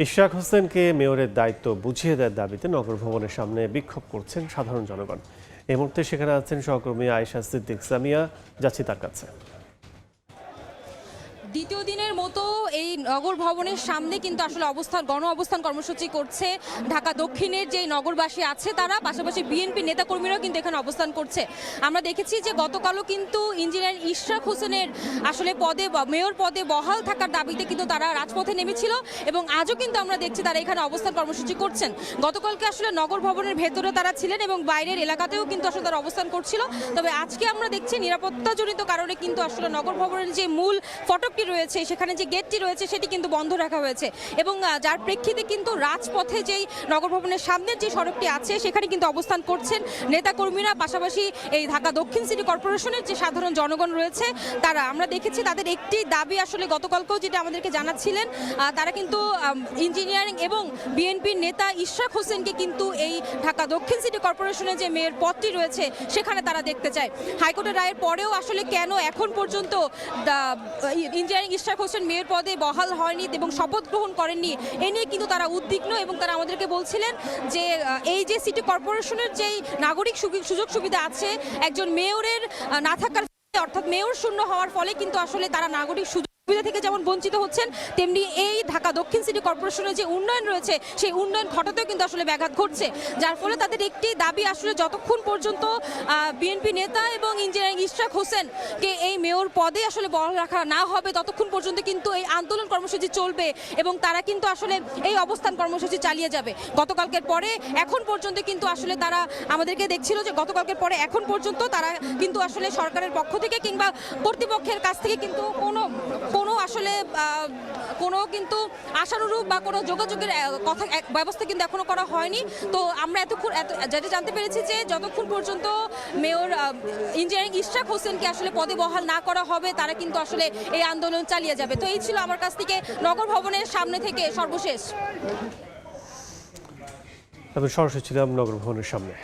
ইশরাক হোসেনকে মেয়রের দায়িত্ব বুঝিয়ে দেওয়ার দাবিতে নগর ভবনের সামনে বিক্ষোভ করছেন সাধারণ জনগণ। এই মুহূর্তে সেখানে আছেন সহকর্মী আয়েশা সিদ্দিক সামিয়া, যাচ্ছি তার কাছে। দ্বিতীয় দিনের মতো এই নগর ভবনের সামনে কিন্তু আসলে গণ অবস্থান কর্মসূচি করছে ঢাকা দক্ষিণের যে নগরবাসী আছে তারা, পাশাপাশি বিএনপি নেতাকর্মীরাও কিন্তু এখানে অবস্থান করছে। আমরা দেখেছি যে গতকালও কিন্তু ইঞ্জিনিয়ার ইশরাক হোসেনের আসলে মেয়র পদে বহাল থাকার দাবিতে কিন্তু তারা রাজপথে নেমেছিল এবং আজও কিন্তু আমরা দেখছি তারা এখানে অবস্থান কর্মসূচি করছেন। গতকালকে আসলে নগর ভবনের ভেতরে তারা ছিলেন এবং বাইরের এলাকাতেও কিন্তু আসলে তারা অবস্থান করছিল। তবে আজকে আমরা দেখছি নিরাপত্তাজনিত কারণে কিন্তু আসলে নগর ভবনের যে মূল ফটকটি রয়েছে, সেখানে যে গেটটি রয়েছে সেটি কিন্তু বন্ধ রাখা হয়েছে এবং যার প্রেক্ষিতে কিন্তু রাজপথে যেই নগর ভবনের সামনের যে সড়কটি আছে সেখানে কিন্তু অবস্থান করছেন নেতাকর্মীরা, পাশাপাশি এই ঢাকা দক্ষিণ সিটি কর্পোরেশনের যে সাধারণ জনগণ রয়েছে তারা। আমরা দেখেছি তাদের একটি দাবি আসলে গতকালকেও যেটা আমাদেরকে জানাচ্ছিলেন, তারা কিন্তু ইঞ্জিনিয়ারিং এবং বিএনপির নেতা ইশরাক হোসেনকে কিন্তু এই ঢাকা দক্ষিণ সিটি কর্পোরেশনের যে মেয়র পদটি রয়েছে সেখানে তারা দেখতে চায়। হাইকোর্টের রায়ের পরেও আসলে কেন এখন পর্যন্ত ইঞ্জিনিয়ারিং ইশরাক হোসেন মেয়র পদে বহাল হয়নি এবং শপথ গ্রহণ করেননি, এ নিয়ে কিন্তু তারা উদ্বিগ্ন এবং তারা আমাদেরকে বলছিলেন যে এই যে সিটি কর্পোরেশনের যেই নাগরিক সুযোগ সুবিধা আছে একজন মেয়রের না থাকার, অর্থাৎ মেয়র শূন্য হওয়ার ফলে কিন্তু আসলে তারা নাগরিক সুবিধা থেকে যেমন বঞ্চিত হচ্ছেন, তেমনি এই ঢাকা দক্ষিণ সিটি কর্পোরেশনের যে উন্নয়ন রয়েছে সেই উন্নয়ন ঘটাতেও কিন্তু আসলে ব্যাঘাত ঘটছে। যার ফলে তাদের একটি দাবি আসলে যতক্ষণ পর্যন্ত বিএনপি নেতা এবং ইঞ্জিনিয়ারিং ইশরাক হোসেনকে এই মেয়র পদে আসলে বহাল রাখা না হবে ততক্ষণ পর্যন্ত কিন্তু এই আন্দোলন কর্মসূচি চলবে এবং তারা কিন্তু আসলে এই অবস্থান কর্মসূচি চালিয়ে যাবে। গতকালকের পরে এখন পর্যন্ত কিন্তু আসলে তারা আমাদেরকে দেখছিল যে গতকালকের পরে এখন পর্যন্ত তারা কিন্তু আসলে সরকারের পক্ষ থেকে কিংবা কর্তৃপক্ষের কাছ থেকে কিন্তু কোনো কিন্তু আশানুরূপ বা কোনো যোগাযোগের ব্যবস্থা কিন্তু এখনো করা হয়নি। তো আমরা যেটা জানতে পেরেছি যে যতক্ষণ পর্যন্ত মেয়র ইঞ্জিনিয়ারিং ইশরাক হোসেনকে আসলে পদে বহাল না করা হবে তারা কিন্তু আসলে এই আন্দোলন চালিয়ে যাবে। তো এই ছিল আমার কাছ থেকে নগর ভবনের সামনে থেকে সর্বশেষ। আমি সরাসরি ছিলাম নগর ভবনের সামনে।